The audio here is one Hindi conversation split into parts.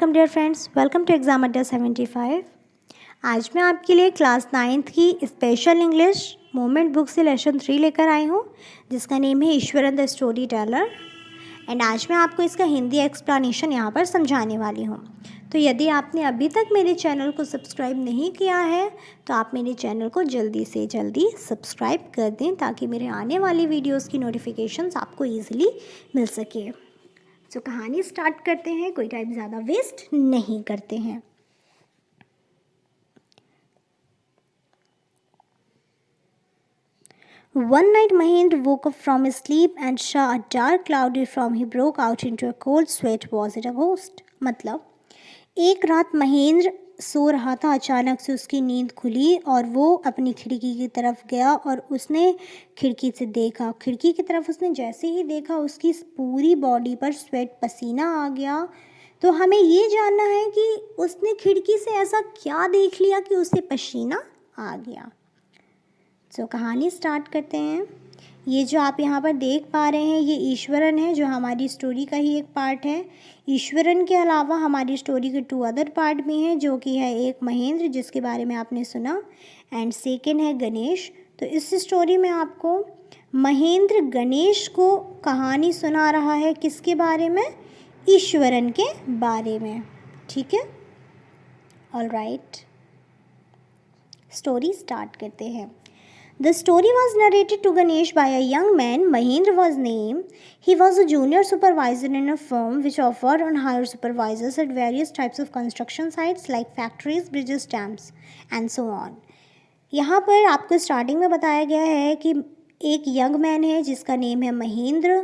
Welcome dear friends, welcome to exam Adda 75। आज मैं आपके लिए क्लास 9th की स्पेशल इंग्लिश मोमेंट बुक से लेसन 3 लेकर आई हूँ, जिसका नेम है Iswaran the storyteller. And आज मैं आपको इसका हिंदी एक्सप्लेनेशन यहाँ पर समझाने वाली हूँ। तो यदि आपने अभी तक मेरे चैनल को सब्सक्राइब नहीं किया है तो आप मेरे चैनल को जल्दी से जल्दी सब्सक्राइब कर दें, ताकि मेरे आने वाली वीडियोज़ की नोटिफिकेशंस आपको ईजिली मिल सके। तो कहानी स्टार्ट करते हैं, कोई टाइम ज़्यादा वेस्ट नहीं करते हैं। One night Mahendra woke up from his sleep and saw a dark cloudy form. He broke out into a cold sweat. Was it a ghost? मतलब एक रात महेंद्र सो रहा था, अचानक से उसकी नींद खुली और वो अपनी खिड़की की तरफ गया और उसने खिड़की से देखा। खिड़की की तरफ उसने जैसे ही देखा उसकी पूरी बॉडी पर स्वेट, पसीना आ गया। तो हमें ये जानना है कि उसने खिड़की से ऐसा क्या देख लिया कि उसे पसीना आ गया। तो कहानी स्टार्ट करते हैं। ये जो आप यहाँ पर देख पा रहे हैं ये ईश्वरन है, जो हमारी स्टोरी का ही एक पार्ट है। ईश्वरन के अलावा हमारी स्टोरी के 2 अदर पार्ट भी हैं, जो कि है एक महेंद्र जिसके बारे में आपने सुना, एंड सेकेंड है गणेश। तो इस स्टोरी में आपको महेंद्र गणेश को कहानी सुना रहा है, किसके बारे में? ईश्वरन के बारे में। ठीक है, ऑल राइट, स्टोरी स्टार्ट करते हैं। The story was narrated to Ganesh by a young man. Mahendra was named. He was a junior supervisor in a firm which offered on hire supervisors at various types of construction sites like factories, bridges, dams, and so on. यहाँ पर आपको स्टार्टिंग में बताया गया है कि एक यंग मैन है जिसका नेम है महेंद्र।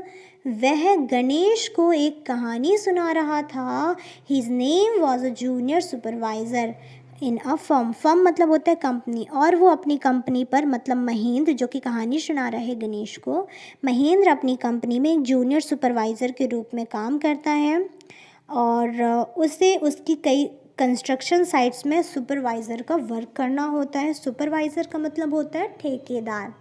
वह गणेश को एक कहानी सुना रहा था। His name was a junior supervisor in a firm. Firm मतलब होता है कंपनी, और वो अपनी कंपनी पर, मतलब महेंद्र जो कि कहानी सुना रहा है गणेश को, महेंद्र अपनी कंपनी में एक जूनियर सुपरवाइज़र के रूप में काम करता है और उसे उसकी कई कंस्ट्रक्शन साइट्स में सुपरवाइज़र का वर्क करना होता है। सुपरवाइज़र का मतलब होता है ठेकेदार,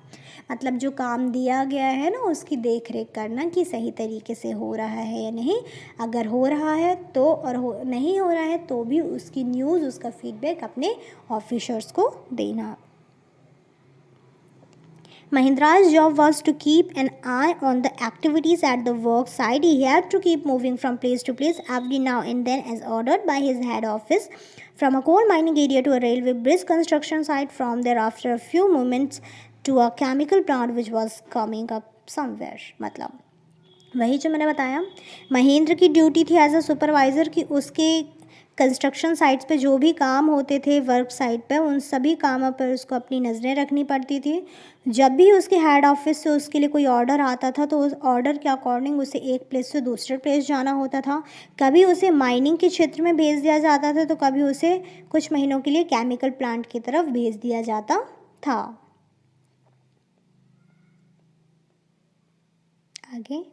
मतलब जो काम दिया गया है ना उसकी देख रेख करना कि सही तरीके से हो रहा है या नहीं। अगर हो रहा है तो, और नहीं हो रहा है तो भी उसकी न्यूज़, उसका फीडबैक अपने ऑफिसर्स को देना। Mahendra's job was to keep an eye on the activities at the work site. He had to keep moving from place to place every now and then as ordered by his head office, from a coal mining area to a railway bridge construction site, from there after a few moments to a chemical plant which was coming up somewhere। मतलब वही जो मैंने बताया, महेंद्र की ड्यूटी थी एज अ सुपरवाइज़र कि उसके कंस्ट्रक्शन साइट्स पे जो भी काम होते थे वर्क साइट पे, उन सभी कामों पर उसको अपनी नज़रें रखनी पड़ती थी। जब भी उसके हेड ऑफिस से उसके लिए कोई ऑर्डर आता था तो उस ऑर्डर के अकॉर्डिंग उसे एक प्लेस से दूसरे प्लेस जाना होता था। कभी उसे माइनिंग के क्षेत्र में भेज दिया जाता था तो कभी उसे कुछ महीनों के लिए केमिकल प्लांट की तरफ भेज दिया जाता था। आगे,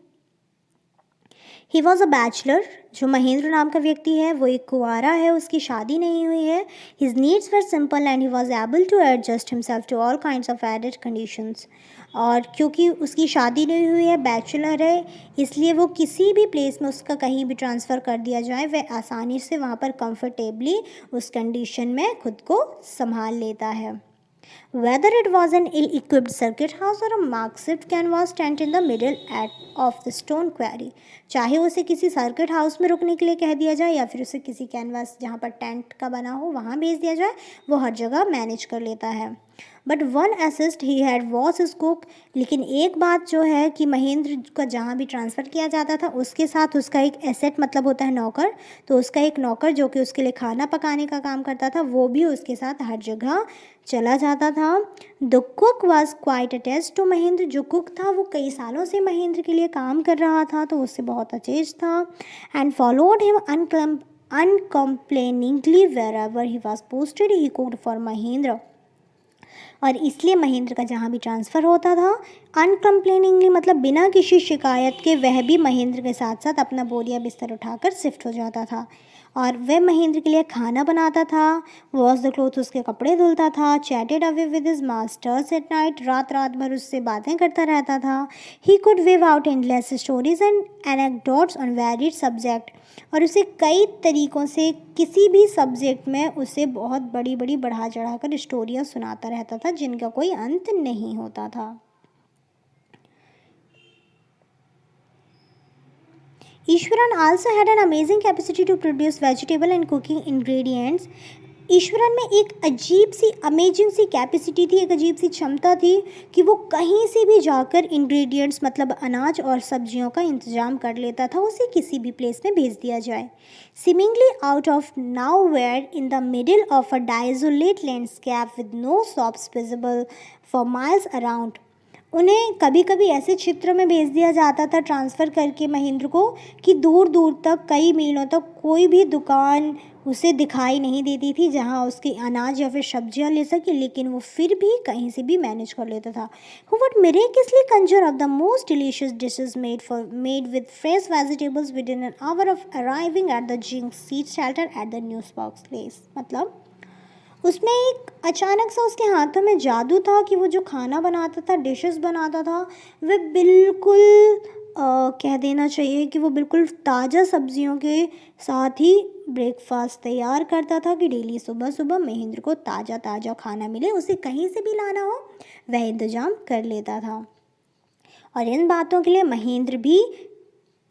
ही वॉज अ बैचलर। जो महेंद्र नाम का व्यक्ति है वो एक कुंवारा है, उसकी शादी नहीं हुई है। His needs were simple and he was able to adjust himself to all kinds of added conditions. और क्योंकि उसकी शादी नहीं हुई है, बैचलर है, इसलिए वो किसी भी प्लेस में उसका कहीं भी ट्रांसफ़र कर दिया जाए वह आसानी से वहाँ पर कंफर्टेबली उस कंडीशन में खुद को संभाल लेता है। Whether it was an ill-equipped circuit house or a makeshift canvas tent in the middle of the stone quarry, चाहे उसे किसी सर्किट हाउस में रुकने के लिए कह दिया जाए या फिर उसे किसी कैनवास जहाँ पर टेंट का बना हो वहाँ भेज दिया जाए, वो हर जगह मैनेज कर लेता है। But one assist he had was his cook. लेकिन एक बात जो है कि महेंद्र का जहाँ भी ट्रांसफ़र किया जाता था उसके साथ उसका एक एसेट, मतलब होता है नौकर, तो उसका एक नौकर जो कि उसके लिए खाना पकाने का काम करता था वो भी उसके साथ हर जगह चला जाता था। The cook was quite attached to Mahendra. जो कुक था वो कई सालों से महेंद्र के लिए काम कर रहा था तो उससे बहुत अटैच था। And followed him uncomplainingly wherever he was posted. He cooked for Mahendra. और इसलिए महेंद्र का जहाँ भी ट्रांसफ़र होता था अनकम्प्लेनिंगली, मतलब बिना किसी शिकायत के, वह भी महेंद्र के साथ साथ अपना बोरिया बिस्तर उठाकर शिफ्ट हो जाता था। और वह महेंद्र के लिए खाना बनाता था, वॉश द क्लोथ उसके कपड़े धुलता था, chatted away with his masters at night, रात रात भर उससे बातें करता रहता था। He could wave out endless stories and anecdotes on varied subject, और उसे कई तरीक़ों से किसी भी सब्जेक्ट में उसे बहुत बड़ी बड़ी बढ़ा चढ़ा कर स्टोरियाँ सुनाता रहता था जिनका कोई अंत नहीं होता था। Eswaran also had an amazing capacity to produce vegetable and cooking ingredients. Eswaran में एक अजीब सी अमेजिंग सी कैपेसिटी थी, एक अजीब सी क्षमता थी कि वो कहीं से भी जाकर इंग्रेडिएंट्स मतलब अनाज और सब्जियों का इंतज़ाम कर लेता था, उसे किसी भी प्लेस में भेज दिया जाए। Seemingly out of nowhere in the middle of a desolate landscape with no shops visible for miles around, उन्हें कभी कभी ऐसे क्षेत्र में भेज दिया जाता था ट्रांसफ़र करके महेंद्र को कि दूर दूर तक कई मीलों तक कोई भी दुकान उसे दिखाई नहीं देती थी जहां उसके अनाज या फिर सब्जियां ले सके, लेकिन वो फिर भी कहीं से भी मैनेज कर लेता था। Who would miraculously conjure up the most delicious dishes made with fresh vegetables within an hour of arriving at the Jinx seat shelter at the newsbox place। मतलब उसमें एक अचानक सा उसके हाथों में जादू था कि वो जो खाना बनाता था, डिशेस बनाता था, वह बिल्कुल कह देना चाहिए कि वो बिल्कुल ताज़ा सब्जियों के साथ ही ब्रेकफास्ट तैयार करता था कि डेली सुबह सुबह महेंद्र को ताज़ा ताज़ा खाना मिले, उसे कहीं से भी लाना हो वह इंतज़ाम कर लेता था। और इन बातों के लिए महेंद्र भी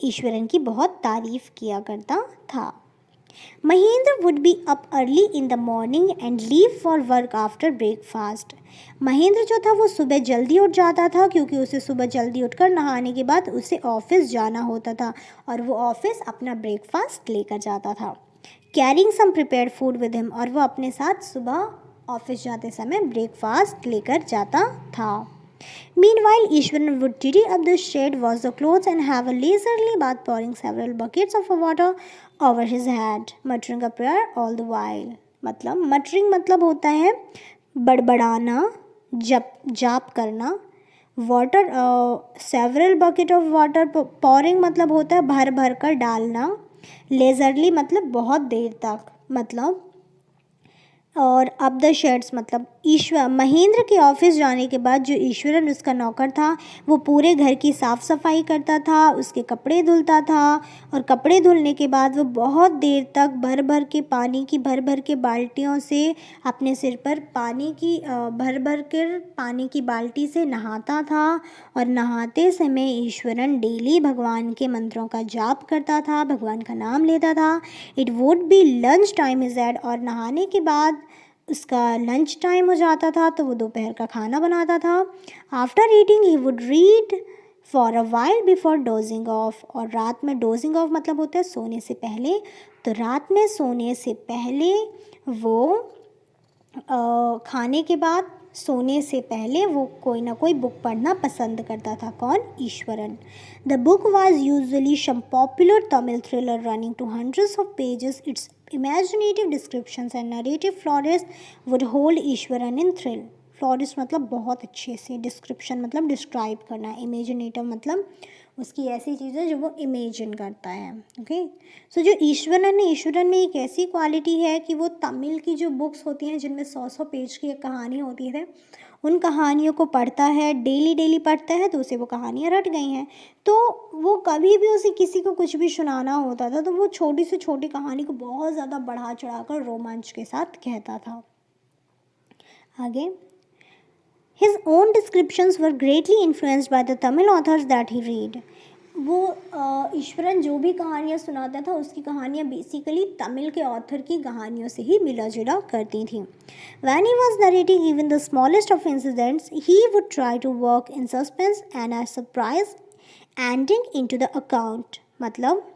ईश्वरन की बहुत तारीफ़ किया करता था। Mahendra would be up early in the morning and leave for work after breakfast। Mahendra जो था वो सुबह जल्दी उठ जाता था क्योंकि उसे सुबह जल्दी उठकर नहाने के बाद उसे ऑफिस जाना होता था और वो ऑफिस अपना ब्रेकफास्ट लेकर जाता था। Carrying some prepared food with him, और वो अपने साथ सुबह ऑफिस जाते समय ब्रेकफास्ट लेकर जाता था। Meanwhile, Ishwaran would tidy up the shed, wash the clothes, and have a leisurely bath, pouring several buckets of water over his head, muttering a prayer all the while। मतलब muttering मतलब होता है बड़बड़ाना, जाप करना। Water several bucket of water pouring मतलब होता है भर भर कर डालना। लेजरली मतलब बहुत देर तक, मतलब और अब द शेड्स मतलब महेंद्र के ऑफिस जाने के बाद जो ईश्वरन उसका नौकर था वो पूरे घर की साफ़ सफाई करता था, उसके कपड़े धुलता था, और कपड़े धुलने के बाद वो बहुत देर तक भर भर के बाल्टियों से अपने सिर पर भर कर पानी की बाल्टी से नहाता था। और नहाते समय ईश्वरन डेली भगवान के मंत्रों का जाप करता था, भगवान का नाम लेता था। It would be lunch time is at, और नहाने के बाद उसका लंच टाइम हो जाता था तो वो दोपहर का खाना बनाता था। After eating he would read for a while before dosing of, और रात में डोजिंग ऑफ मतलब होता है सोने से पहले, तो रात में सोने से पहले वो खाने के बाद सोने से पहले वो कोई ना कोई बुक पढ़ना पसंद करता था। कौन? Iswaran. The book was usually some popular Tamil thriller running to hundreds of pages. Its imaginative descriptions and narrative florists would hold Iswaran in thrill। Florist मतलब बहुत अच्छे से, डिस्क्रिप्शन मतलब डिस्क्राइब करना, इमेजिनेटिव मतलब उसकी ऐसी चीज़ें जो वो इमेजिन करता है। ओके, सो जो ईश्वरन में एक ऐसी क्वालिटी है कि वो तमिल की जो बुक्स होती हैं जिनमें 100 पेज की एक कहानी होती है, उन कहानियों को पढ़ता है, डेली पढ़ता है, तो उसे वो कहानियाँ रट गई हैं। तो वो कभी भी उसे किसी को कुछ भी सुनाना होता था तो वो छोटी से छोटी कहानी को बहुत ज़्यादा बढ़ा चढ़ाकर रोमांच के साथ कहता था। आगे, His own descriptions were greatly influenced by the Tamil authors that he read। वो ईश्वरन जो भी कहानियाँ सुनाता था उसकी कहानियाँ बेसिकली तमिल के ऑथर की कहानियों से ही मिला जुला करती थी। When he was narrating even the smallest of incidents, he would try to work in suspense and a surprise ending into the account। मतलब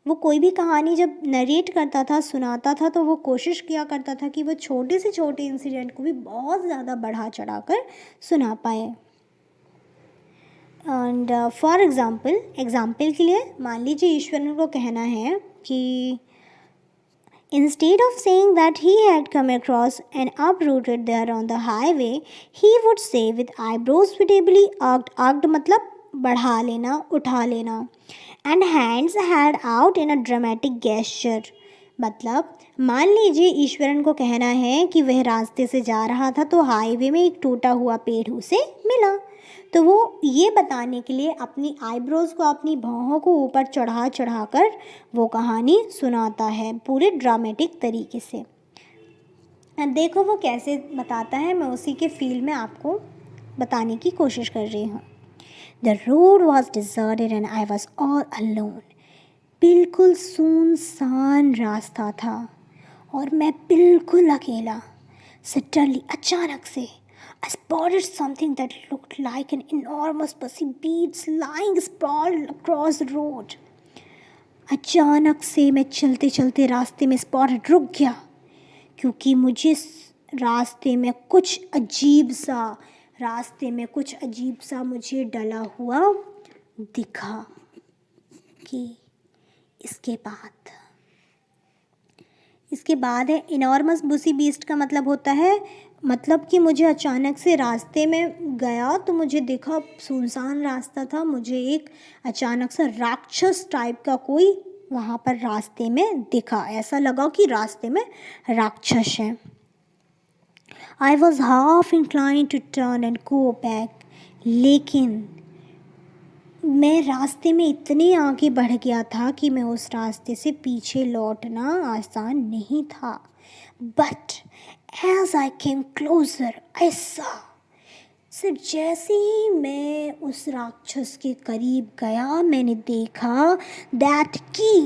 वो कोई भी कहानी जब नरेट करता था, सुनाता था, तो वो कोशिश किया करता था कि वो छोटे से छोटे इंसिडेंट को भी बहुत ज़्यादा बढ़ा चढ़ाकर सुना पाए। एंड फॉर एग्ज़ाम्पल के लिए मान लीजिए ईश्वरन को कहना है कि instead of saying that he had come across and uprooted there on the highway, he would say with eyebrows suitably arched मतलब बढ़ा लेना, उठा लेना, and hands held out in a dramatic gesture, मतलब मान लीजिए ईश्वरन को कहना है कि वह रास्ते से जा रहा था तो हाईवे में एक टूटा हुआ पेड़ उसे मिला, तो वो ये बताने के लिए अपनी आईब्रोज़ को, अपनी भौहों को ऊपर चढ़ा चढ़ा कर वो कहानी सुनाता है पूरे ड्रामेटिक तरीके से। देखो वो कैसे बताता है, मैं उसी के फील में आपको बताने की कोशिश कर रही हूँ। The road was deserted and I was all alone. बिल्कुल सुनसान रास्ता था और मैं बिल्कुल अकेला। सडनली, अचानक से, I spotted something that looked like an enormous pussy beads lying sprawled across the road. अचानक से मैं चलते चलते रास्ते में स्पॉटेड रुक गया, क्योंकि मुझे रास्ते में कुछ अजीब सा मुझे डला हुआ दिखा। कि इसके बाद है इनॉर्मस बुसी बीस्ट का मतलब होता है, मतलब कि मुझे अचानक से रास्ते में गया तो मुझे देखा सुनसान रास्ता था, मुझे एक अचानक से राक्षस टाइप का कोई वहाँ पर रास्ते में दिखा, ऐसा लगा कि रास्ते में राक्षस है। I was half inclined to turn and go back, लेकिन मैं रास्ते में इतने आगे बढ़ गया था कि मैं उस रास्ते से पीछे लौटना आसान नहीं था। But as I came closer I saw, सिर्फ जैसे ही मैं उस राक्षस के करीब गया मैंने देखा दैट की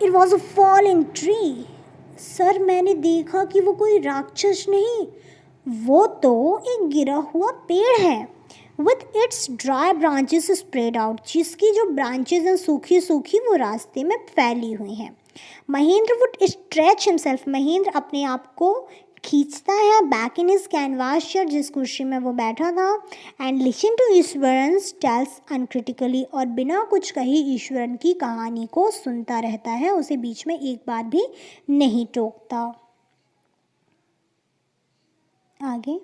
it was a falling tree. Sir, मैंने देखा कि वो कोई राक्षस नहीं, वो तो एक गिरा हुआ पेड़ है with its dry branches spread out, जिसकी जो ब्रांचेज हैं सूखी सूखी वो रास्ते में फैली हुई हैं। Mahendra would stretch himself, Mahendra अपने आप को खींचता है back in his canvas chair, जिस कुर्सी में वो बैठा था, and listen to Iswaran tales uncritically, और बिना कुछ कही ईश्वरन की कहानी को सुनता रहता है, उसे बीच में एक बार भी नहीं टोकता। आगे,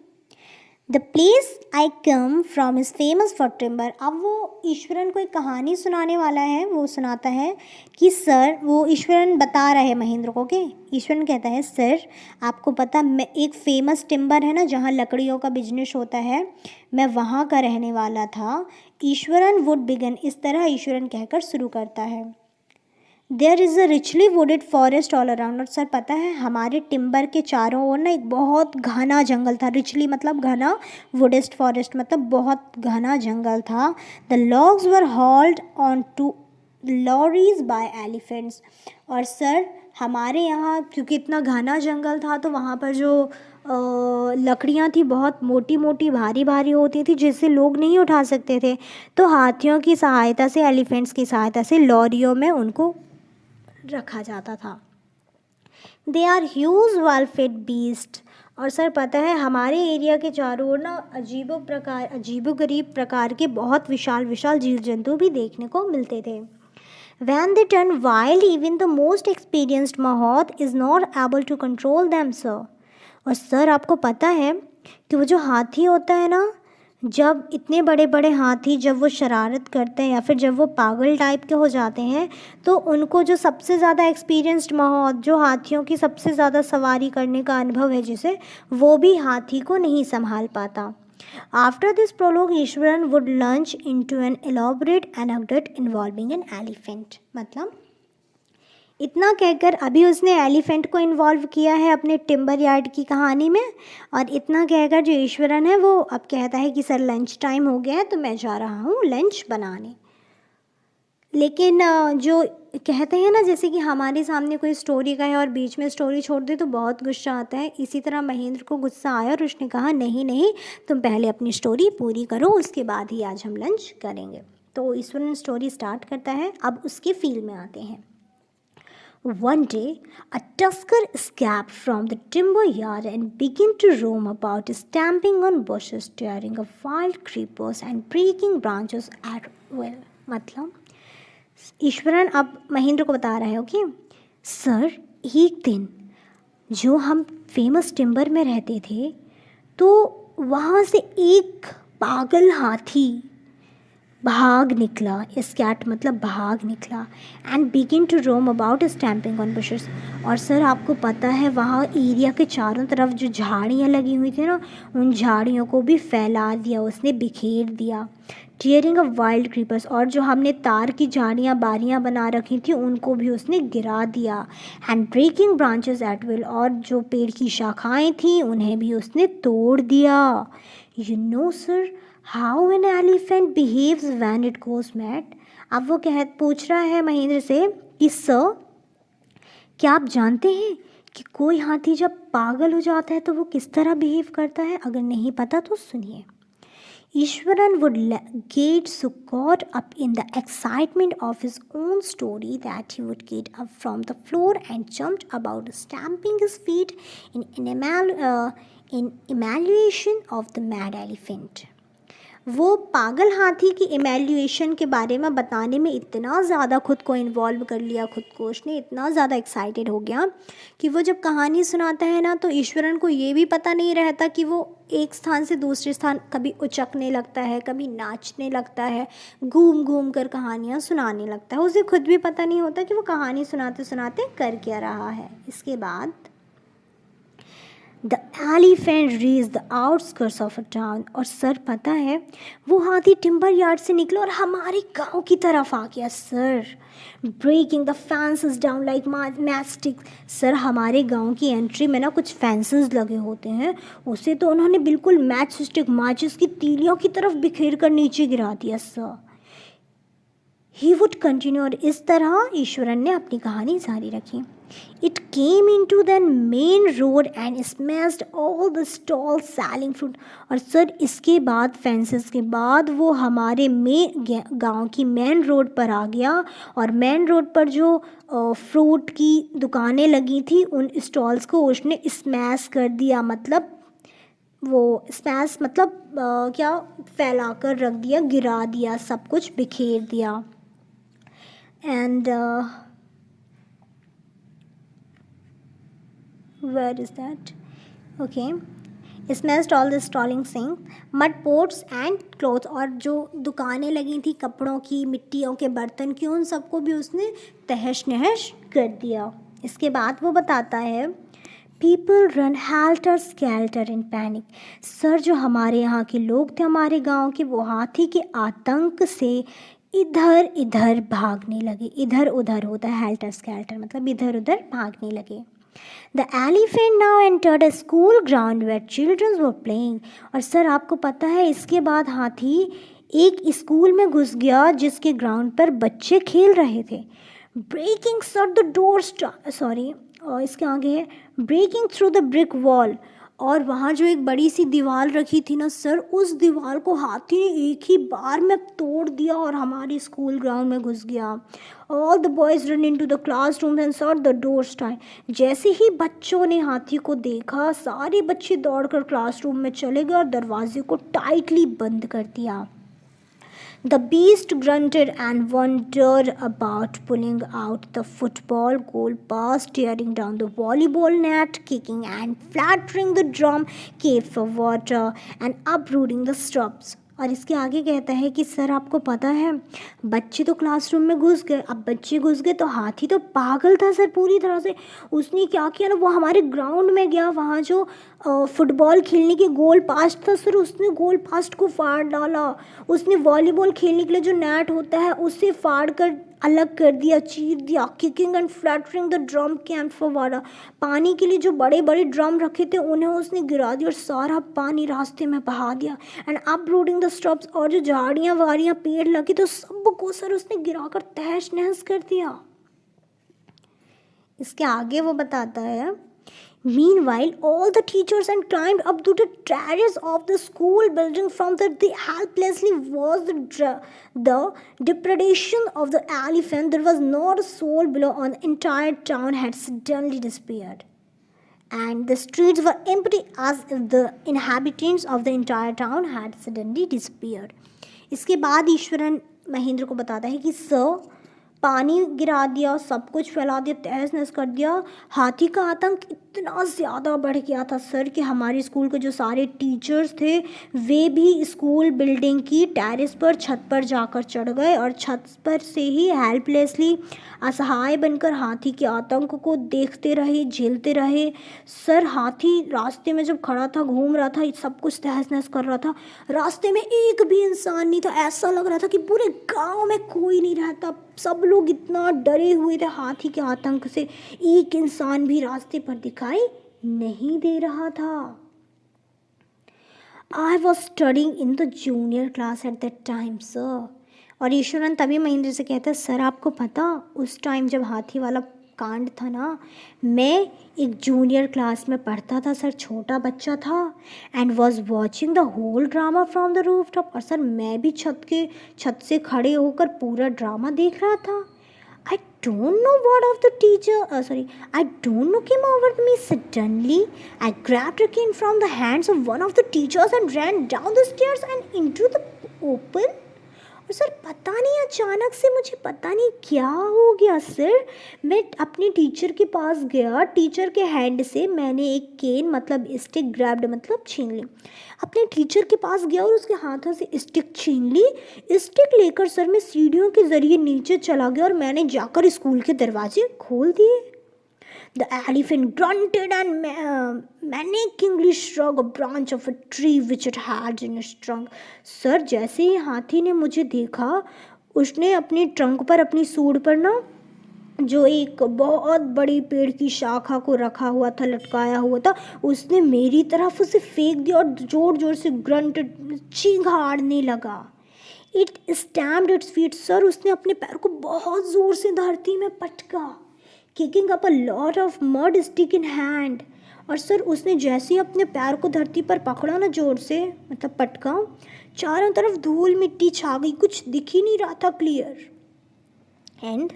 the place I come from is famous for timber. अब वो ईश्वरन को एक कहानी सुनाने वाला है, वो सुनाता है कि सर, वो ईश्वरन बता रहे महेंद्र को कि ईश्वरन कहता है सर आपको पता मैं एक फ़ेमस टिम्बर है ना जहाँ लकड़ियों का बिजनेस होता है, मैं वहाँ का रहने वाला था। ईश्वरन वुड बिगन, इस तरह ईश्वरन कहकर शुरू करता है। There is a richly wooded forest all around, और सर पता है हमारे टिम्बर के चारों ओर ना एक बहुत घना जंगल था। रिचली मतलब घना, वुडेस्ट फॉरेस्ट मतलब बहुत घना जंगल था। The logs were hauled on to lorries by elephants, और सर हमारे यहाँ क्योंकि इतना घना जंगल था तो वहाँ पर जो लकड़ियाँ थी बहुत मोटी मोटी भारी भारी होती थी, जिससे लोग नहीं उठा सकते थे, तो हाथियों की सहायता से, एलिफेंट्स की सहायता से लॉरियों में उनको रखा जाता था। They are huge well fit beast, और सर पता है हमारे एरिया के चारों ओर ना अजीबोगरीब प्रकार के बहुत विशाल विशाल जीव जंतु भी देखने को मिलते थे। When they turn wild, even the most experienced mahout is not able to control them, sir. और सर आपको पता है कि वो जो हाथी होता है ना, जब इतने बड़े बड़े हाथी जब वो शरारत करते हैं या फिर जब वो पागल टाइप के हो जाते हैं, तो उनको जो सबसे ज़्यादा एक्सपीरियंस्ड माहौत, जो हाथियों की सबसे ज़्यादा सवारी करने का अनुभव है जिसे, वो भी हाथी को नहीं संभाल पाता। After this prologue Iswaran would launch into an elaborate anecdote involving an elephant, मतलब इतना कहकर अभी उसने एलिफेंट को इन्वॉल्व किया है अपने टिम्बर यार्ड की कहानी में, और इतना कहकर जो ईश्वरन है वो अब कहता है कि सर लंच टाइम हो गया है तो मैं जा रहा हूँ लंच बनाने। लेकिन जो कहते हैं ना जैसे कि हमारे सामने कोई स्टोरी का है और बीच में स्टोरी छोड़ दे तो बहुत गुस्सा आता है, इसी तरह महेंद्र को गुस्सा आया और उसने कहा नहीं नहीं तुम पहले अपनी स्टोरी पूरी करो, उसके बाद ही आज हम लंच करेंगे। तो ईश्वरन स्टोरी स्टार्ट करता है। अब उसके फील में आते हैं। One day, a tusker escaped from the timber yard and began to roam about, stamping on bushes, tearing up wild creepers and breaking branches at will. मतलब ईश्वरन अब महेंद्र को बता रहा है कि सर एक दिन जो हम फेमस टिम्बर में रहते थे तो वहाँ से एक पागल हाथी भाग निकला, स्कैट मतलब भाग निकला, and begin to roam about stamping on bushes. और सर आपको पता है वहाँ एरिया के चारों तरफ जो झाड़ियाँ लगी हुई थी ना, उन झाड़ियों को भी फैला दिया उसने, बिखेर दिया। टीयरिंग अ वाइल्ड क्रीपर्स, और जो हमने तार की झाड़ियाँ बारियाँ बना रखी थी उनको भी उसने गिरा दिया। And breaking branches at will, और जो पेड़ की शाखाएँ थीं उन्हें भी उसने तोड़ दिया। You know sir how an elephant behaves when it goes mad. अब वो पूछ रहा है महेंद्र से कि सर क्या आप जानते हैं कि कोई हाथी जब पागल हो जाता है तो वो किस तरह बिहेव करता है? अगर नहीं पता तो सुनिए। Ishwaran would get so caught up in the excitement of his own story that he would get up from the floor and jumped about, stamping his feet in evaluation of the mad elephant. वो पागल हाथी की इमेल्युएशन के बारे में बताने में इतना ज़्यादा खुद को इन्वॉल्व कर लिया, खुद को उसने इतना ज़्यादा एक्साइटेड हो गया कि वो जब कहानी सुनाता है ना तो ईश्वरन को ये भी पता नहीं रहता कि वो एक स्थान से दूसरे स्थान कभी उचकने लगता है, कभी नाचने लगता है, घूम घूम कर कहानियाँ सुनाने लगता है। उसे खुद भी पता नहीं होता कि वो कहानी सुनाते सुनाते कर क्या रहा है। इसके बाद the elephant reach the outskirts of a town, और सर पता है वो हाथी टिम्बर यार्ड से निकला और हमारे गांव की तरफ आ गया sir. Breaking the fences down like matchsticks, sir हमारे गांव की एंट्री में ना कुछ फेंसेस लगे होते हैं, उसे तो उन्होंने बिल्कुल मैच स्टिक माचिस की तीलियों की तरफ बिखेर कर नीचे गिरा दिया सर। ही वुड कंटिन्यू, और इस तरह ईश्वरन ने अपनी कहानी जारी रखी। It came into the main road and smashed all the stall selling fruit, और सर इसके बाद फेंसेस के बाद वो हमारे गांव की मेन रोड पर आ गया, और मेन रोड पर जो फ्रूट की दुकानें लगी थी उन स्टॉल्स को उसने स्मैश कर दिया, मतलब वो स्मैश मतलब क्या, फैला कर रख दिया, गिरा दिया, सब कुछ बिखेर दिया। And where is that? Okay. Smashed all the stalling sink, mud pots and clothes, और जो दुकानें लगी थी कपड़ों की, मिट्टियों के बर्तन की, उन सबको भी उसने तहश नहश कर दिया। इसके बाद वो बताता है पीपल रन हेल्टर स्केल्टर इन पैनिक, सर जो हमारे यहाँ के लोग थे हमारे गांव के, वो हाथी के आतंक से इधर इधर भागने लगे। इधर उधर होता है हेल्टर स्केल्टर, मतलब इधर उधर भागने लगे। The elephant now entered a school ground where childrens were playing, और सर आपको पता है इसके बाद हाथी एक स्कूल में घुस गया जिसके ग्राउंड पर बच्चे खेल रहे थे। ब्रेकिंग सर द डोर और इसके आगे है breaking through the brick wall, और वहाँ जो एक बड़ी सी दीवार रखी थी ना सर, उस दीवार को हाथी ने एक ही बार में तोड़ दिया और हमारे स्कूल ग्राउंड में घुस गया। All the boys run into the classroom and shut the doors time, जैसे ही बच्चों ने हाथी को देखा सारे बच्चे दौड़कर क्लासरूम में चले गए और दरवाजे को टाइटली बंद कर दिया। The beast grunted and wandered about, pulling out the football goal pass, tearing down the volleyball net, kicking and flattering the drum, cave for water, and uprooting the shrubs. और इसके आगे कहता है कि सर आपको पता है बच्चे तो क्लासरूम में घुस गए, अब बच्चे घुस गए तो हाथी तो पागल था सर पूरी तरह से। उसने क्या किया ना, वो हमारे ग्राउंड में गया, वहाँ जो फुटबॉल खेलने के गोल पास्ट था सर, उसने गोल पास्ट को फाड़ डाला। उसने वॉलीबॉल खेलने के लिए जो नेट होता है उसे फाड़ कर अलग कर दिया, चीर दिया। Kicking and flattening the drum camp for water, पानी के लिए जो बड़े बड़े ड्रम रखे थे उन्हें उसने गिरा दिया और सारा पानी रास्ते में बहा दिया। एंड अपरूटिंग द स्टॉप्स, और जो झाड़ियाँ वाड़ियाँ पेड़ लगे तो सबको सर उसने गिराकर तहस नहस कर दिया। इसके आगे वो बताता है Meanwhile, all the teachers and climbed up to the terrace of the school building. From that they helplessly watched the depredation of the elephant. There was not a soul below, and the entire town had suddenly disappeared. And the streets were empty as if the inhabitants of the entire town had suddenly disappeared. इसके बाद ईश्वरन महेंद्र को बताता है कि पानी गिरा दिया, सब कुछ फैला दिया, तहस नहस कर दिया। हाथी का आतंक इतना ज़्यादा बढ़ गया था सर कि हमारे स्कूल के जो सारे टीचर्स थे वे भी स्कूल बिल्डिंग की टेरेस पर छत पर जाकर चढ़ गए और छत पर से ही हेल्पलेसली असहाय बनकर हाथी के आतंक को देखते रहे, झेलते रहे। सर हाथी रास्ते में जब खड़ा था, घूम रहा था, सब कुछ तहस नहस कर रहा था, रास्ते में एक भी इंसान नहीं था। ऐसा लग रहा था कि पूरे गांव में कोई नहीं रहता। सब लोग इतना डरे हुए थे हाथी के आतंक से, एक इंसान भी रास्ते पर दिखाई नहीं दे रहा था। I was studying in the junior class at that time sir. और ईश्वरन तभी महेंद्र से कहता है, सर आपको पता उस टाइम जब हाथी वाला कांड था ना, मैं एक जूनियर क्लास में पढ़ता था सर, छोटा बच्चा था, and was watching the whole drama from the rooftop. और सर मैं भी छत से खड़े होकर पूरा ड्रामा देख रहा था। I don't know what of the teacher, I don't know came over me suddenly. I grabbed a cane from the hands of one of the teachers and ran down the stairs and into the open. और सर पता नहीं अचानक से मुझे पता नहीं क्या हो गया सर, मैं अपने टीचर के पास गया, टीचर के हैंड से मैंने एक केन मतलब स्टिक ग्रैब्ड मतलब छीन ली, अपने टीचर के पास गया और उसके हाथों से स्टिक छीन ली। स्टिक लेकर सर मैं सीढ़ियों के ज़रिए नीचे चला गया और मैंने जाकर स्कूल के दरवाजे खोल दिए। The elephant grunted and menacingly struck a branch of a tree which it had in its trunk. Sir जैसे ही हाथी ने मुझे देखा, उसने अपने ट्रंक पर, अपनी सूंड पर ना जो एक बहुत बड़ी पेड़ की शाखा को रखा हुआ था, लटकाया हुआ था, उसने मेरी तरफ उसे फेंक दिया और जोर जोर से ग्रंट चींघाड़ने लगा। It stamped its feet sir, उसने अपने पैर को बहुत ज़ोर से धरती में पटका, kicking up a lot of mud stick in hand. और सर उसने जैसे ही अपने पैर को धरती पर पकड़ा ना जोर से, मतलब पटका, चारों तरफ धूल मिट्टी छा गई, कुछ दिख ही नहीं रहा था clear. And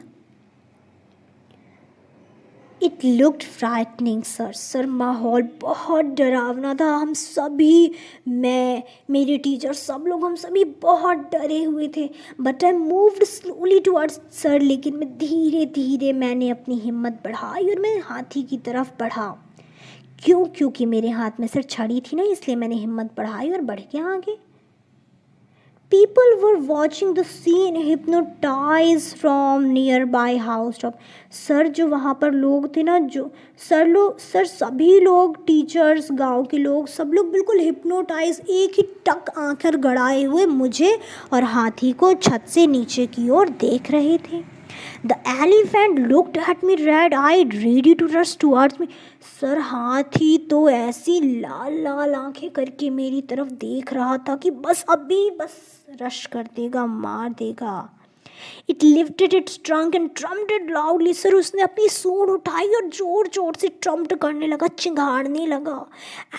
it looked frightening sir माहौल बहुत डरावना था। हम सभी, मैं, मेरे टीचर, सब लोग, हम सभी बहुत डरे हुए थे। But I moved slowly towards sir, लेकिन मैं धीरे धीरे मैंने अपनी हिम्मत बढ़ाई और मैं हाथी की तरफ बढ़ा। क्योंकि मेरे हाथ में सर छड़ी थी ना, इसलिए मैंने हिम्मत बढ़ाई और बढ़ गया आगे। People were watching the scene hypnotized from nearby house top. Sir जो वहाँ पर लोग थे ना, जो सर सभी लोग, टीचर्स, गांव के लोग, सब लोग बिल्कुल हिप्नोटाइज, एक ही टक आंखें गड़ाए हुए मुझे और हाथी को छत से नीचे की ओर देख रहे थे। The elephant looked at me red-eyed, ready to rush towards me. Sir हाथी तो ऐसी लाल लाल आंखें करके मेरी तरफ देख रहा था कि बस अभी बस रश कर देगा, मार देगा। It lifted its trunk and trumpeted loudly. Sir उसने अपनी सूंड उठाई और जोर जोर से ट्रम्प्ट करने लगा, चिंघाड़ने लगा।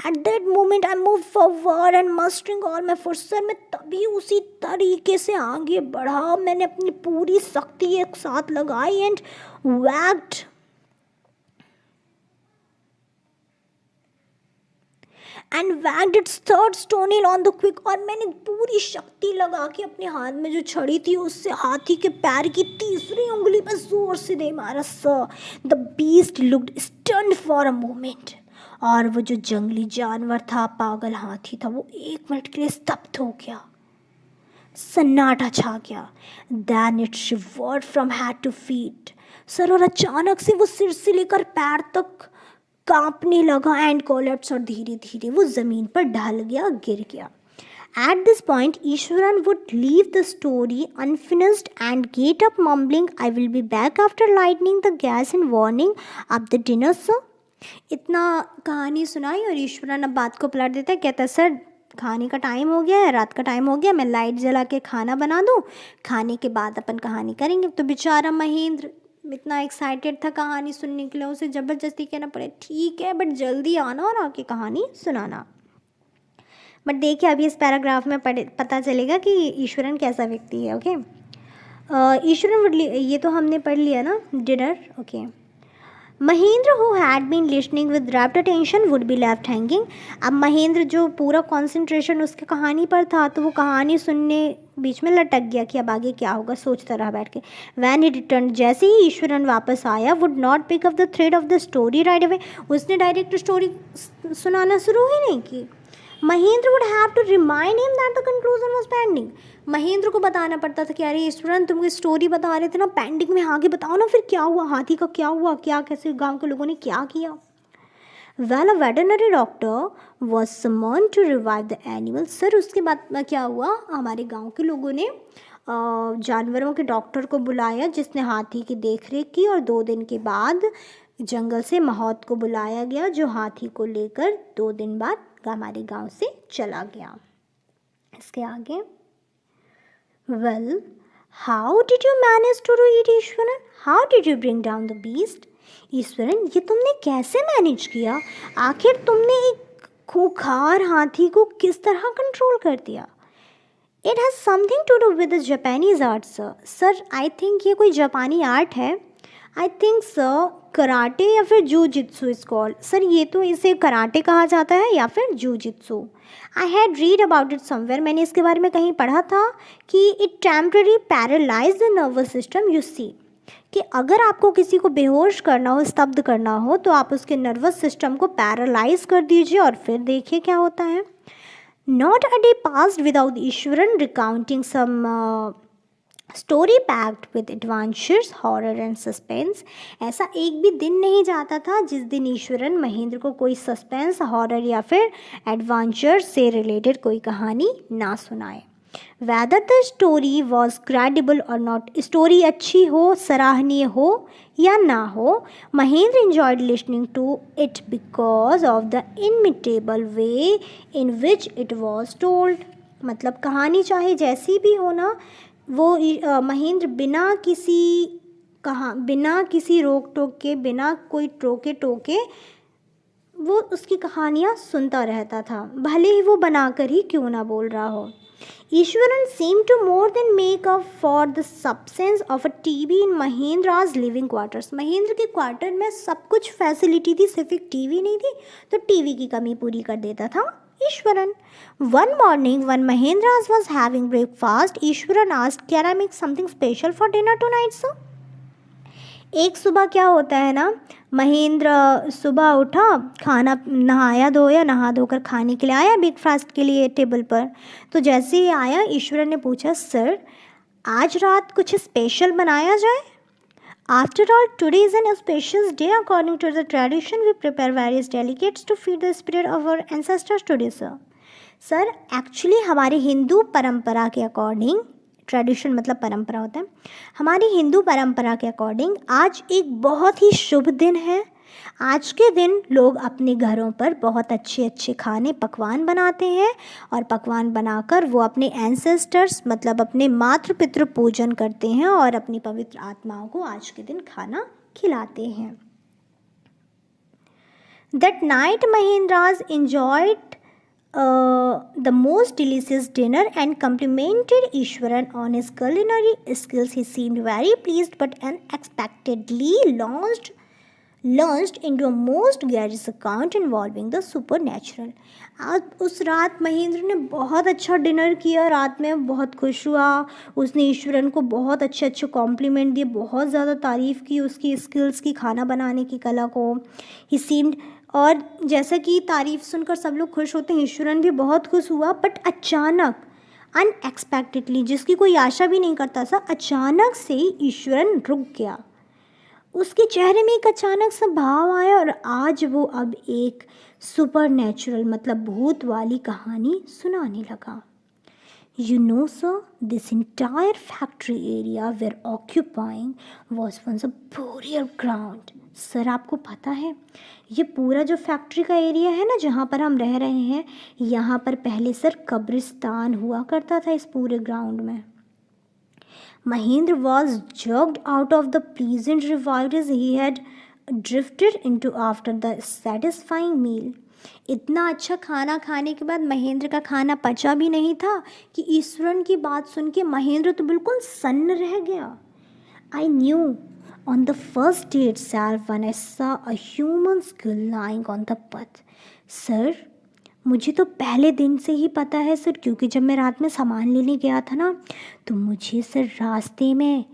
At that moment I moved forward and mustering all my force. Sir मैं तभी उसी तरीके से आगे बढ़ा, मैंने अपनी पूरी शक्ति एक साथ लगाई and wagged its third toenail on the quick. और मैंने पूरी शक्ति लगा के अपने हाथ में जो छड़ी थी उससे हाथी के पैर की तीसरी उंगली पर जोर से दे मारा। Sir the beast looked stunned for a moment. और वो जो जंगली जानवर था, पागल हाथी था, वो एक मिनट के लिए स्तब्ध हो गया, सन्नाटा छा गया। Then it shivered from head to feet. Sir और अचानक से वो सिर से लेकर पैर तक कांपने लगा एंड कोलैप्स, और धीरे धीरे वो ज़मीन पर ढल गया, गिर गया। At this point, Ishwaran would leave the story unfinished and get up mumbling, I will be back after lighting the gas and warming up the dinner, sir. इतना कहानी सुनाई और ईश्वरन अब बात को पलट देता है, कहता है सर खाने का टाइम हो गया है, रात का टाइम हो गया, मैं लाइट जला के खाना बना दूँ, खाने के बाद अपन कहानी करेंगे। तो बेचारा महेंद्र इतना एक्साइटेड था कहानी सुनने के लिए, उसे ज़बरदस्ती कहना पड़े, ठीक है बट जल्दी आना और आके कहानी सुनाना। बट देखिए अभी इस पैराग्राफ में पता चलेगा कि ईश्वरन कैसा व्यक्ति है। ओके, ईश्वरन ये तो हमने पढ़ लिया ना, dinner. Okay, Mahendra who had been listening with rapt attention would be left hanging. अब महेंद्र जो पूरा कंसंट्रेशन उसके कहानी पर था, तो वो कहानी सुनने बीच में लटक गया कि अब आगे क्या होगा, सोचता रहा बैठ के. वैन ही रिटर्न, जैसे ही ईश्वरन वापस आया, would not pick up the thread of the story right away. उसने डायरेक्ट स्टोरी सुनाना शुरू ही नहीं की. Mahendra would have to remind him that the conclusion was pending. Mahendra को बताना पड़ता था कि अरे ईश्वरन तुम स्टोरी बता रहे थे ना, पेंडिंग में, आगे बताओ ना फिर क्या हुआ, हाथी का क्या हुआ, क्या कैसे गांव के लोगों ने क्या किया. Well, a veterinary doctor was summoned to revive the animal. Sir उसके बाद में क्या हुआ, हमारे गांव के लोगों ने जानवरों के डॉक्टर को बुलाया जिसने हाथी की देखरेख की, और 2 दिन के बाद जंगल से महोत को बुलाया गया जो हाथी को लेकर 2 दिन बाद हमारे गांव से चला गया. इसके आगे, Well, how did you manage to do it, Eswaran? How did you bring down the beast? Eswaran, ये तुमने कैसे मैनेज किया? आखिर तुमने एक खूंखार हाथी को किस तरह कंट्रोल कर दिया? It has something to do with Japanese art sir. Sir I think ये कोई जापानी आर्ट है. आई थिंक सर कराटे या फिर जू जित्सू इज कॉल्ड. सर ये तो इसे कराटे कहा जाता है या फिर jujitsu. I had read about it somewhere. मैंने इसके बारे में कहीं पढ़ा था कि it temporary paralyse the nervous system. You see, कि अगर आपको किसी को बेहोश करना हो, स्तब्ध करना हो, तो आप उसके नर्वस सिस्टम को पैरालाइज कर दीजिए और फिर देखिए क्या होता है. Not a day passed without Iswaran recounting some story packed with adventures, horror and suspense. ऐसा एक भी दिन नहीं जाता था जिस दिन ईश्वरन महेंद्र को कोई सस्पेंस, हॉरर या फिर एडवेंचर से रिलेटेड कोई कहानी ना सुनाए. Whether the story was credible or not, story अच्छी हो, सराहनीय हो या ना हो, Mahendra enjoyed listening to it because of the inimitable way in which it was told. मतलब कहानी चाहे जैसी भी हो ना, वो महेंद्र बिना किसी रोक टोक के, बिना कोई टोके टोके वो उसकी कहानियाँ सुनता रहता था, भले ही वो बनाकर ही क्यों ना बोल रहा हो. Ishwaran seemed to more than make up for the absence of a TV in Mahendra's living quarters. Mahendra के क्वार्टर में सब कुछ फैसिलिटी थी, सिर्फ एक टीवी नहीं थी, तो टीवी की कमी पूरी कर देता था Ishwaran. One morning when Mahendra was having breakfast, Ishwaran asked, "Can I make something special for dinner tonight, sir?" एक सुबह क्या होता है ना, महेंद्र सुबह उठा, खाना नहा धोकर खाने के लिए आया ब्रेकफास्ट के लिए टेबल पर. तो जैसे ही आया, ईश्वरन ने पूछा, सर आज रात कुछ स्पेशल बनाया जाए? After all today is an special day according to the tradition. We prepare various delicates to feed the spirit of our ancestors today sir. Sir actually हमारे हिंदू परंपरा के अकॉर्डिंग, ट्रेडिशन मतलब परंपरा होता है, हमारी हिंदू परंपरा के अकॉर्डिंग आज एक बहुत ही शुभ दिन है. आज के दिन लोग अपने घरों पर बहुत अच्छे अच्छे खाने पकवान बनाते हैं, और पकवान बनाकर वो अपने एंसेस्टर्स मतलब अपने मातृ पितृ पूजन करते हैं और अपनी पवित्र आत्माओं को आज के दिन खाना खिलाते हैं. That night Mahendra's enjoyed the most delicious dinner and complimented Ishwaran on his culinary skills. He seemed very pleased but unexpectedly launched into a most garrulous account involving the supernatural. आज उस रात महेंद्र ने बहुत अच्छा डिनर किया, रात में बहुत खुश हुआ. उसने ईश्वरन को बहुत अच्छे अच्छे कॉम्प्लीमेंट दिए, बहुत ज़्यादा तारीफ़ की उसकी स्किल्स की, खाना बनाने की कला को. ही सीम्ड, और जैसा कि तारीफ़ सुनकर सब लोग खुश होते हैं, ईश्वरन भी बहुत खुश हुआ. बट अचानक, अनएक्सपेक्टेडली, जिसकी कोई आशा भी नहीं करता था, अचानक से ईश्वरन रुक गया. उसके चेहरे में एक अचानक सा भाव आया और आज वो अब एक सुपर नेचुरल मतलब भूत वाली कहानी सुनाने लगा. You know sir, this entire factory area we're occupying was once a burial ground. Sir आपको पता है, ये पूरा जो फैक्ट्री का एरिया है ना जहाँ पर हम रह रहे हैं, यहाँ पर पहले सर कब्रिस्तान हुआ करता था इस पूरे ग्राउंड में. Mahendra was jerked out of the pleasant reveries he had drifted into after the satisfying meal. इतना अच्छा खाना खाने के बाद महेंद्र का खाना पचा भी नहीं था कि ईश्वरन की बात सुन के महेंद्र तो बिल्कुल सन्न रह गया. I knew on the first day itself when I saw a human skull lying on the path. Sir, मुझे तो पहले दिन से ही पता है सर, क्योंकि जब मैं रात में सामान लेने गया था ना, तो मुझे सर रास्ते में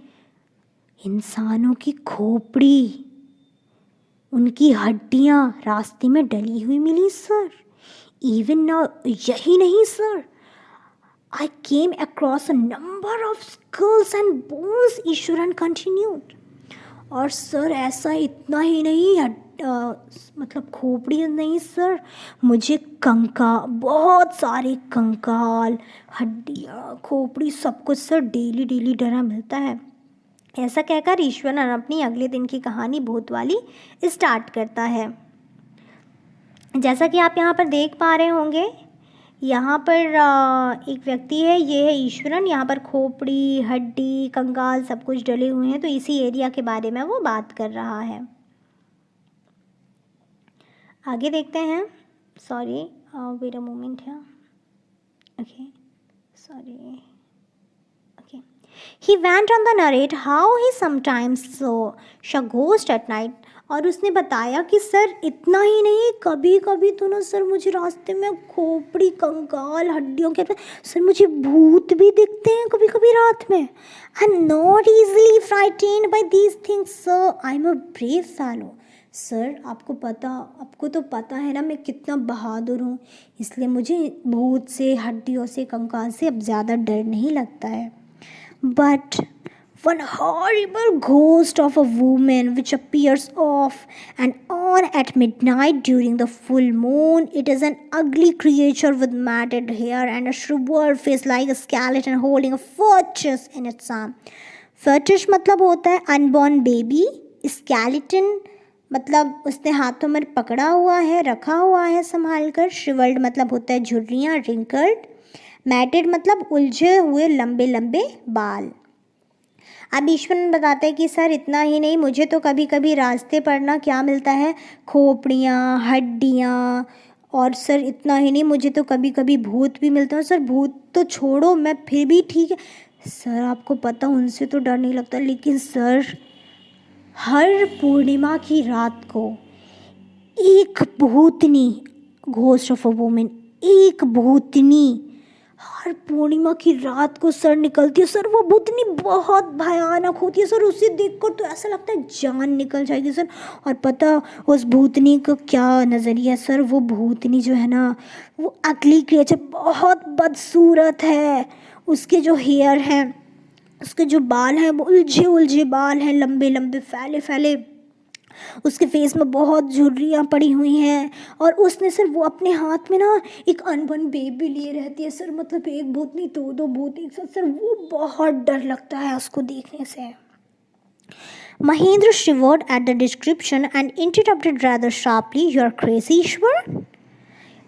इंसानों की खोपड़ी, उनकी हड्डियाँ रास्ते में डली हुई मिली सर। इवन नाउ, यही नहीं sir, I came across a number of skulls and bones, Eswaran continued. और सर ऐसा इतना ही नहीं, मतलब खोपड़ी नहीं सर, मुझे बहुत सारे कंकाल, हड्डियाँ, खोपड़ी, सब कुछ सर डेली डेली डरा मिलता है। ऐसा कहकर ईश्वरन अपनी अगले दिन की कहानी भूत वाली स्टार्ट करता है। जैसा कि आप यहाँ पर देख पा रहे होंगे, यहाँ पर एक व्यक्ति है, ये है ईश्वरन। यहाँ पर खोपड़ी, हड्डी, कंकाल सब कुछ डले हुए हैं, तो इसी एरिया के बारे में वो बात कर रहा है। आगे देखते हैं। सॉरी, वेट अ मोमेंट है। Okay, sorry. Okay, he went on the narrate how he sometimes saw ghost at night. और उसने बताया कि सर इतना ही नहीं, कभी कभी तो ना सर मुझे रास्ते में खोपड़ी, कंकाल, हड्डियों के सर मुझे भूत भी दिखते हैं कभी कभी रात में। I am not easily frightened by these things sir, I am a brave fellow. Sir आपको तो पता है ना मैं कितना बहादुर हूँ, इसलिए मुझे भूत से, हड्डियों से, कंकाल से अब ज़्यादा डर नहीं लगता है। But one horrible ghost of a woman which appears off and on at midnight during the full moon. It is an ugly creature with matted hair and a shriveled face like a skeleton holding a fetus in its arm. Fetus मतलब होता है unborn baby. Skeleton मतलब उसने हाथों में पकड़ा हुआ है, रखा हुआ है संभाल कर. shriveled मतलब होता है झुर्रियाँ, wrinkled. matted मतलब उलझे हुए लंबे लंबे बाल. अब ईश्वरन बताते हैं कि सर इतना ही नहीं, मुझे तो कभी कभी रास्ते पर ना क्या मिलता है, खोपड़ियाँ, हड्डियाँ, और सर इतना ही नहीं, मुझे तो कभी कभी भूत भी मिलता है। सर भूत तो छोड़ो, मैं फिर भी ठीक है सर, आपको पता उनसे तो डर नहीं लगता, लेकिन सर हर पूर्णिमा की रात को एक भूतनी, घोस्ट ऑफ अ वुमन, एक भूतनी हर पूर्णिमा की रात को सर निकलती है। सर वो भूतनी बहुत भयानक होती है सर, उसे देखकर तो ऐसा लगता है जान निकल जाएगी सर। और पता उस भूतनी का क्या नज़रिया है सर, वो भूतनी जो है ना, वो अगली क्रिएचर, बहुत बदसूरत है। उसके जो हेयर हैं, उसके जो बाल हैं, वो उलझे उलझे बाल हैं, लंबे लंबे फैले फैले। उसके फेस में बहुत झुर्रियाँ पड़ी हुई हैं, और उसने सर वो अपने हाथ में ना एक अनबन बेबी लिए रहती है सर, मतलब एक भूत नहीं, दो भूत एक साथ सर, वो बहुत डर लगता है उसको देखने से। Mahendra shivered at the description and interrupted rather sharply, "You are crazy, ईश्वर?"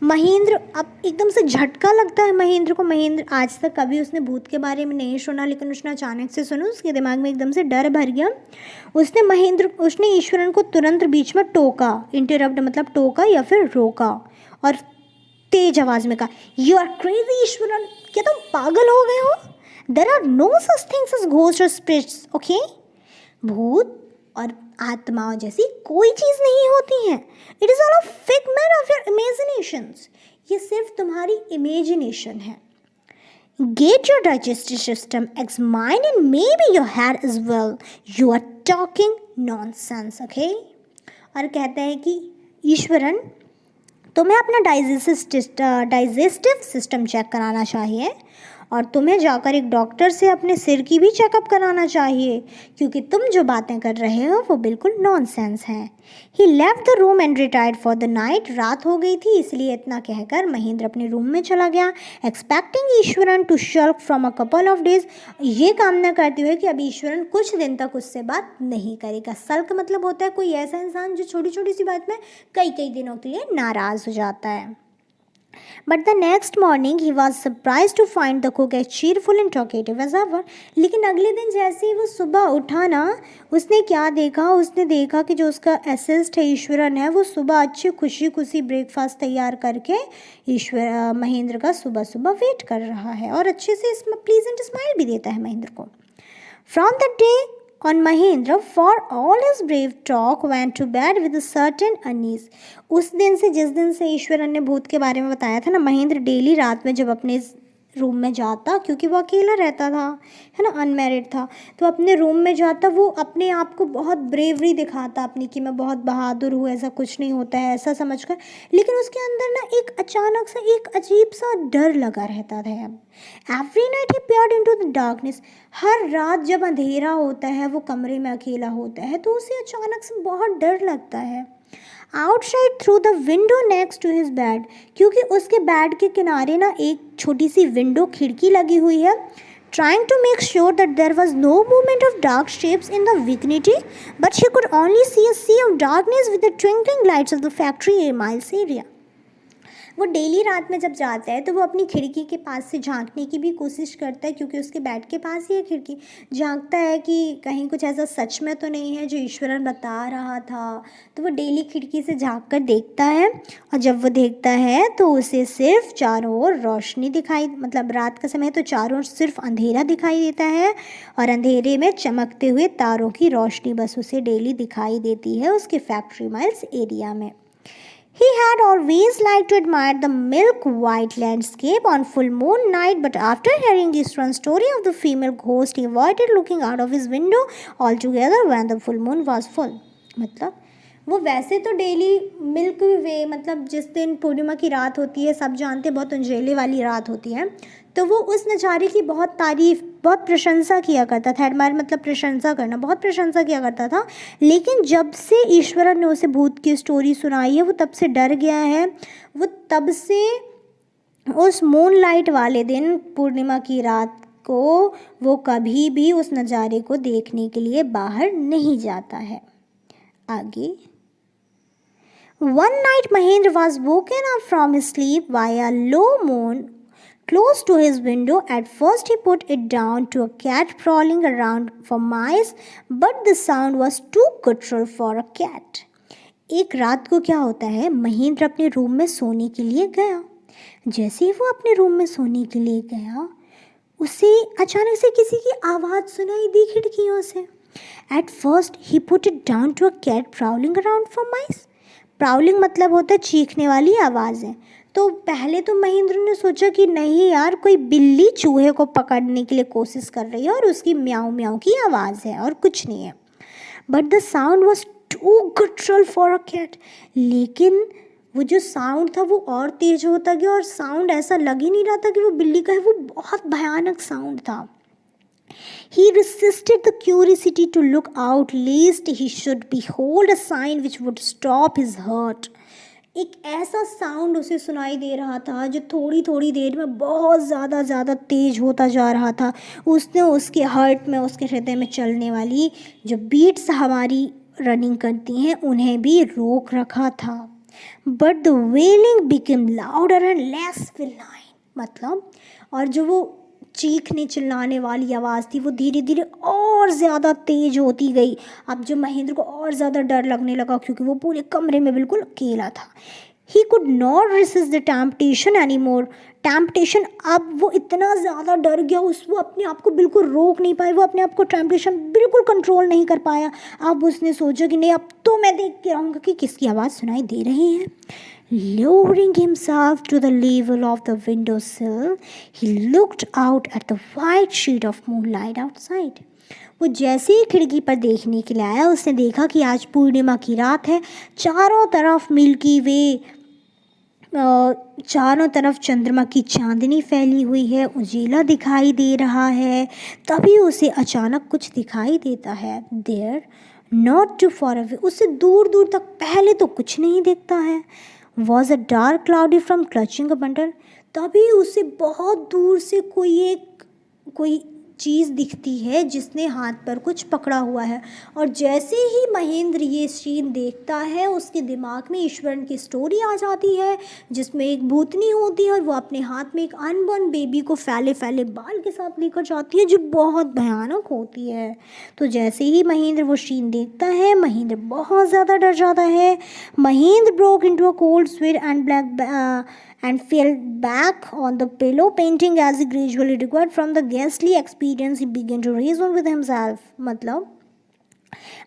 महेंद्र, अब एकदम से झटका लगता है महेंद्र को। महेंद्र आज तक कभी उसने भूत के बारे में नहीं सुना, लेकिन उसने अचानक से सुना, उसके दिमाग में एकदम से डर भर गया। उसने ईश्वरन को तुरंत बीच में टोका, इंटरप्ट मतलब टोका या फिर रोका, और तेज आवाज में कहा, "यू आर क्रेजी ईश्वरन, क्या तुम पागल हो गए हो? There are no such things as ghost और स्पिरिट्स, ओके? भूत और आत्माओं जैसी कोई चीज़ नहीं होती है। It is all a figment of your imaginations, ये सिर्फ तुम्हारी इमेजिनेशन है। Get your digestive system examined and maybe your head as well. You are talking nonsense, okay?" और कहते हैं कि ईश्वरन, तुम्हें अपना डाइजेस्टिव सिस्टम चेक कराना चाहिए, और तुम्हें जाकर एक डॉक्टर से अपने सिर की भी चेकअप कराना चाहिए, क्योंकि तुम जो बातें कर रहे हो वो बिल्कुल नॉनसेंस हैं। He left the room and retired for the night. रात हो गई थी, इसलिए इतना कहकर महेंद्र अपने रूम में चला गया, एक्सपेक्टिंग ईश्वरन टू शल्क from a couple of days, ये कामना करते हुए कि अब ईश्वरन कुछ दिन तक उससे बात नहीं करेगा। सल्क मतलब होता है कोई ऐसा इंसान जो छोटी छोटी सी बात में कई दिनों के लिए नाराज़ हो जाता है। But the next morning he was surprised to find the cook as cheerful and talkative as ever. लेकिन अगले दिन जैसे ही वो सुबह उठा ना, उसने क्या देखा, उसने देखा कि जो उसका असिस्ट है ईश्वरन है, वो सुबह अच्छी खुशी खुशी ब्रेकफास्ट तैयार करके महेंद्र का सुबह सुबह वेट कर रहा है, और अच्छे से इसमें प्लीजेंट स्माइल भी देता है महेंद्र को। From that day On Mahendra, for all his brave talk, went to bed with a certain unease. उस दिन से, जिस दिन से ईश्वरन ने भूत के बारे में बताया था ना, महेंद्र डेली रात में जब अपने रूम में जाता, क्योंकि वो अकेला रहता था, है ना, अनमैरिड था, तो अपने रूम में जाता, वो अपने आप को बहुत ब्रेवरी दिखाता अपनी कि मैं बहुत बहादुर हूँ, ऐसा कुछ नहीं होता है, ऐसा समझकर। लेकिन उसके अंदर ना एक अचानक सा एक अजीब सा डर लगा रहता था। Every night he peered into the darkness. हर रात जब अंधेरा होता है, वो कमरे में अकेला होता है, तो उसे अचानक से बहुत डर लगता है। Outside through the window next to his bed, क्योंकि उसके बेड के किनारे ना एक छोटी सी विंडो, खिड़की लगी हुई है। Trying to make sure that there was no movement of dark shapes in the vicinity, but she could only see a sea of darkness with the twinkling lights of the factory miles area. वो डेली रात में जब जाता है तो वो अपनी खिड़की के पास से झांकने की भी कोशिश करता है, क्योंकि उसके बेड के पास ही है खिड़की। झांकता है कि कहीं कुछ ऐसा सच में तो नहीं है जो ईश्वरन बता रहा था। तो वो डेली खिड़की से झांक कर देखता है, और जब वो देखता है तो उसे सिर्फ चारों ओर रोशनी दिखाई, मतलब रात का समय तो चारों ओर सिर्फ अंधेरा दिखाई देता है, और अंधेरे में चमकते हुए तारों की रोशनी बस उसे डेली दिखाई देती है उसके फैक्ट्री माइल्स एरिया में। He had always liked to admire the milk-white landscape on full moon night, but after hearing the strange story of the female ghost, he avoided looking out of his window altogether when the full moon was full. मतलब वो वैसे तो डेली मिल्क वे, मतलब जिस दिन पूर्णिमा की रात होती है, सब जानते हैं बहुत उंजेले वाली रात होती है, तो वो उस नज़ारे की बहुत तारीफ़, बहुत प्रशंसा किया करता था। एडमायर मतलब प्रशंसा करना, बहुत प्रशंसा किया करता था। लेकिन जब से ईश्वरन ने उसे भूत की स्टोरी सुनाई है, वो तब से डर गया है। वो तब से उस मूनलाइट वाले दिन, पूर्णिमा की रात को, वो कभी भी उस नज़ारे को देखने के लिए बाहर नहीं जाता है। आगे, One night Mahendra was woken up from his sleep by a low moan close to his window. At first he put it down to a cat prowling around for mice, but the sound was too guttural for a cat. एक रात को क्या होता है, महेंद्र अपने रूम में सोने के लिए गया। जैसे ही वो अपने रूम में सोने के लिए गया, उसे अचानक से किसी की आवाज़ सुनाई दी खिड़कियों से। At first he put it down to a cat prowling around for mice. प्राउलिंग मतलब होता है चीखने वाली आवाज़ें। तो पहले तो महेंद्र ने सोचा कि नहीं यार, कोई बिल्ली चूहे को पकड़ने के लिए कोशिश कर रही है और उसकी म्याऊ म्याऊ की आवाज़ है और कुछ नहीं है। But the sound was too guttural for a cat. लेकिन वो जो साउंड था वो और तेज होता गया, और साउंड ऐसा लग ही नहीं रहा था कि वो बिल्ली का है, वो बहुत भयानक साउंड था। He resisted the curiosity to look out lest he should behold a sign which would stop his heart. एक ऐसा साउंड उसे सुनाई दे रहा था जो थोड़ी थोड़ी देर में बहुत ज़्यादा तेज होता जा रहा था। उसने उसके हार्ट में, उसके हृदय में चलने वाली जो बीट्स हमारी रनिंग करती हैं, उन्हें भी रोक रखा था। But the wailing became louder and less feline, मतलब और जो वो चीखने चिल्लाने वाली आवाज़ थी वो धीरे धीरे और ज़्यादा तेज होती गई। अब जो महेंद्र को और ज़्यादा डर लगने लगा, क्योंकि वो पूरे कमरे में बिल्कुल अकेला था। He could not resist the temptation any more. Temptation, अब वो इतना ज़्यादा डर गया, वो अपने आप को बिल्कुल रोक नहीं पाए, वो अपने आप को टेम्पटेशन बिल्कुल कंट्रोल नहीं कर पाया। अब उसने सोचा कि नहीं, अब तो मैं देख के रहूँगा कि किसकी आवाज़ सुनाई दे रही है। Lowering himself to the level of the windowsill, he looked out at the white sheet of moonlight outside. वो जैसे ही खिड़की पर देखने के लिए आया, उसने देखा कि आज पूर्णिमा की रात है। चारों तरफ मिल्की वे, चारों तरफ चंद्रमा की चांदनी फैली हुई है, उजीला दिखाई दे रहा है। तभी उसे अचानक कुछ दिखाई देता है। There, not too far away, उससे दूर दूर तक, पहले तो कुछ नहीं दिखता है। Was a dark cloudy from clutching a bundle. तभी उसे बहुत दूर से कोई चीज़ दिखती है जिसने हाथ पर कुछ पकड़ा हुआ है। और जैसे ही महेंद्र ये सीन देखता है, उसके दिमाग में ईश्वरन की स्टोरी आ जाती है, जिसमें एक भूतनी होती है और वो अपने हाथ में एक अनबॉर्न बेबी को फैले फैले बाल के साथ लेकर जाती है, जो बहुत भयानक होती है। तो जैसे ही महेंद्र वो सीन देखता है, महेंद्र बहुत ज़्यादा डर जाता है। Mahendra broke into a cold sweat and fell back on the pillow, panting as he gradually recovered from the ghastly experience. He began to reason with himself. मतलब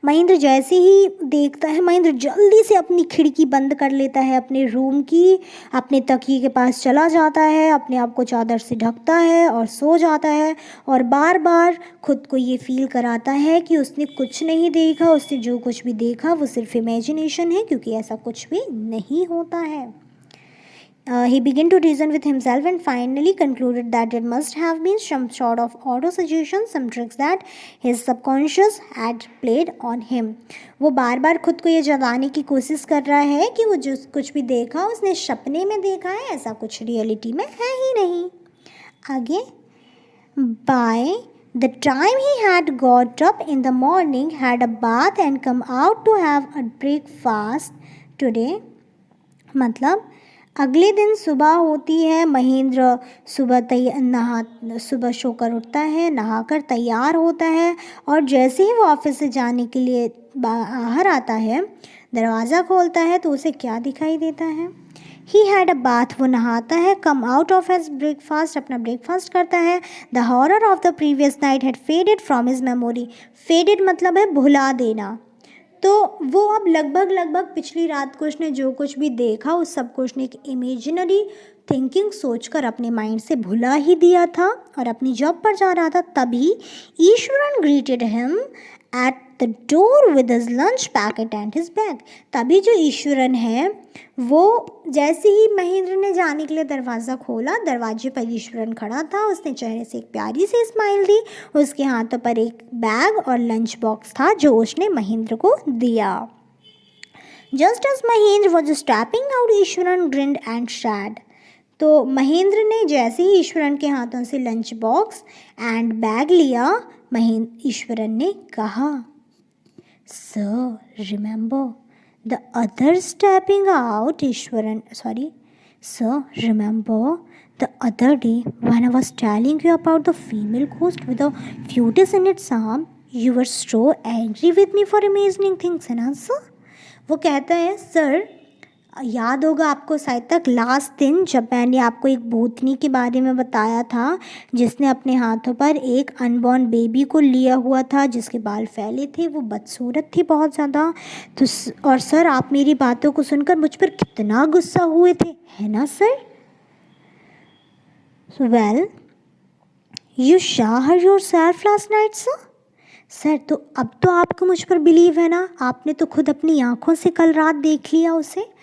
महेंद्र जैसे ही देखता है, महेंद्र जल्दी से अपनी खिड़की बंद कर लेता है अपने रूम की, अपने तकिए के पास चला जाता है, अपने आप को चादर से ढकता है और सो जाता है और बार बार खुद को ये फील कराता है कि उसने कुछ नहीं देखा, उसने जो कुछ भी देखा वो सिर्फ इमेजिनेशन है, क्योंकि ऐसा कुछ भी नहीं होता है। He began to reason with himself and finally concluded that it must have been some sort of auto-suggestion, some tricks that his subconscious had played on him. वो बार बार खुद को ये जताने की कोशिश कर रहा है कि वो जो कुछ भी देखा उसने सपने में देखा है, ऐसा कुछ रियलिटी में है ही नहीं। आगे, by the time he had got up in the morning, had a bath and come out to have a breakfast today, मतलब अगले दिन सुबह होती है, महेंद्र सुबह सोकर उठता है, नहाकर तैयार होता है और जैसे ही वो ऑफिस से जाने के लिए बाहर आता है, दरवाज़ा खोलता है तो उसे क्या दिखाई देता है? ही हैड अ बाथ, वो नहाता है, come out of his breakfast, अपना ब्रेकफास्ट करता है। The horror of the previous night had faded from his memory, faded मतलब है भुला देना। तो वो अब लगभग पिछली रात को उसने जो कुछ भी देखा उस सब को उसने एक इमेजिनरी थिंकिंग सोचकर अपने माइंड से भुला ही दिया था और अपनी जॉब पर जा रहा था। तभी Eswaran greeted him at the door with his lunch packet and his bag. तभी जो ईश्वरन है वो जैसे ही महेंद्र ने जाने के लिए दरवाज़ा खोला, दरवाजे पर ईश्वरन खड़ा था, उसने चेहरे से एक प्यारी सी स्माइल दी, उसके हाथों पर एक बैग और लंच बॉक्स था जो उसने महेंद्र को दिया। Just as Mahendra was stepping out, Iswaran grinned and said. तो महेंद्र ने जैसे ही ईश्वरन के हाथों से लंच बॉक्स एंड बैग लिया, ईश्वरन ने कहा, sir remember the other stepping out, sir, remember the other day when I was telling you about the female ghost with a fetus in its arm, you were so angry with me for imagining things, है ना sir? वो कहता है, सर याद होगा आपको शायद तक लास्ट दिन जब मैंने आपको एक भूतनी के बारे में बताया था जिसने अपने हाथों पर एक अनबॉर्न बेबी को लिया हुआ था, जिसके बाल फैले थे, वो बदसूरत थी बहुत ज़्यादा। तो और सर आप मेरी बातों को सुनकर मुझ पर कितना गुस्सा हुए थे, है ना sir? Well you saw her yourself last night sir? Sir तो अब तो आपको मुझ पर बिलीव है ना, आपने तो खुद अपनी आँखों से कल रात देख लिया उसे।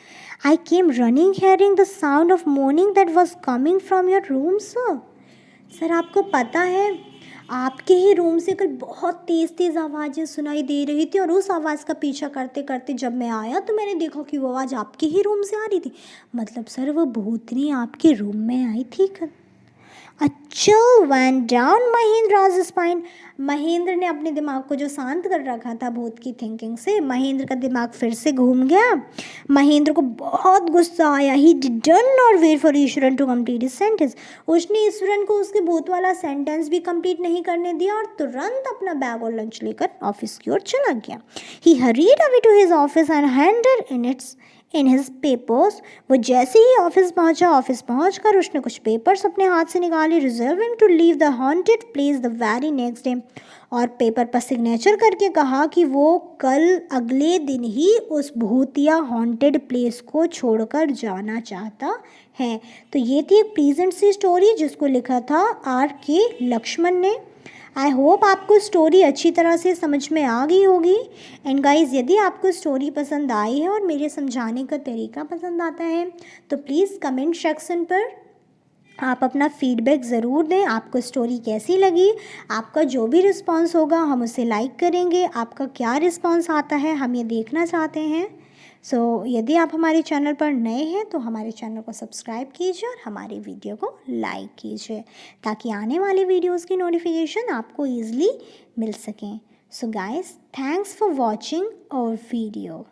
I came running hearing the sound of moaning that was coming from your room sir. Sir आपको पता है आपके ही रूम से कल बहुत तेज़ आवाज़ें सुनाई दे रही थी और उस आवाज़ का पीछा करते करते जब मैं आया तो मैंने देखा कि वो आवाज़ आपके ही रूम से आ रही थी। मतलब सर वो भूतनी आपके रूम में आई थी कल। A chill went down Mahendra's spine. Mahendra ने अपने दिमाग को जो शांत कर रखा था भूत की थिंकिंग से, महेंद्र का दिमाग फिर से घूम गया। महेंद्र को बहुत गुस्सा आया। He did not wait for Eswaran to complete his sentence. उसने ईश्वरन को उसके भूत वाला सेंटेंस भी कंप्लीट नहीं करने दिया और तुरंत अपना बैग और लंच लेकर ऑफिस की ओर चला गया। He hurried away to his office and handed in his papers. वो जैसे ही ऑफिस पहुंचकर उसने कुछ पेपर्स अपने हाथ से निकाले, resolving to leave the haunted place the very next day. और पेपर पर सिग्नेचर करके कहा कि वो कल अगले दिन ही उस भूतिया हॉन्टेड प्लेस को छोड़कर जाना चाहता है। तो ये थी एक प्लीजेंट सी स्टोरी जिसको लिखा था R.K. लक्ष्मण ने। आई होप आपको स्टोरी अच्छी तरह से समझ में आ गई होगी। एंड गाइज़ यदि आपको स्टोरी पसंद आई है और मेरे समझाने का तरीका पसंद आता है तो प्लीज़ कमेंट सेक्शन पर आप अपना फीडबैक ज़रूर दें। आपको स्टोरी कैसी लगी, आपका जो भी रिस्पांस होगा हम उसे लाइक करेंगे। आपका क्या रिस्पांस आता है हम ये देखना चाहते हैं। यदि आप हमारे चैनल पर नए हैं तो हमारे चैनल को सब्सक्राइब कीजिए और हमारी वीडियो को लाइक कीजिए ताकि आने वाले वीडियोस की नोटिफिकेशन आपको ईज़िली मिल सकें। So guys, thanks for watching our video.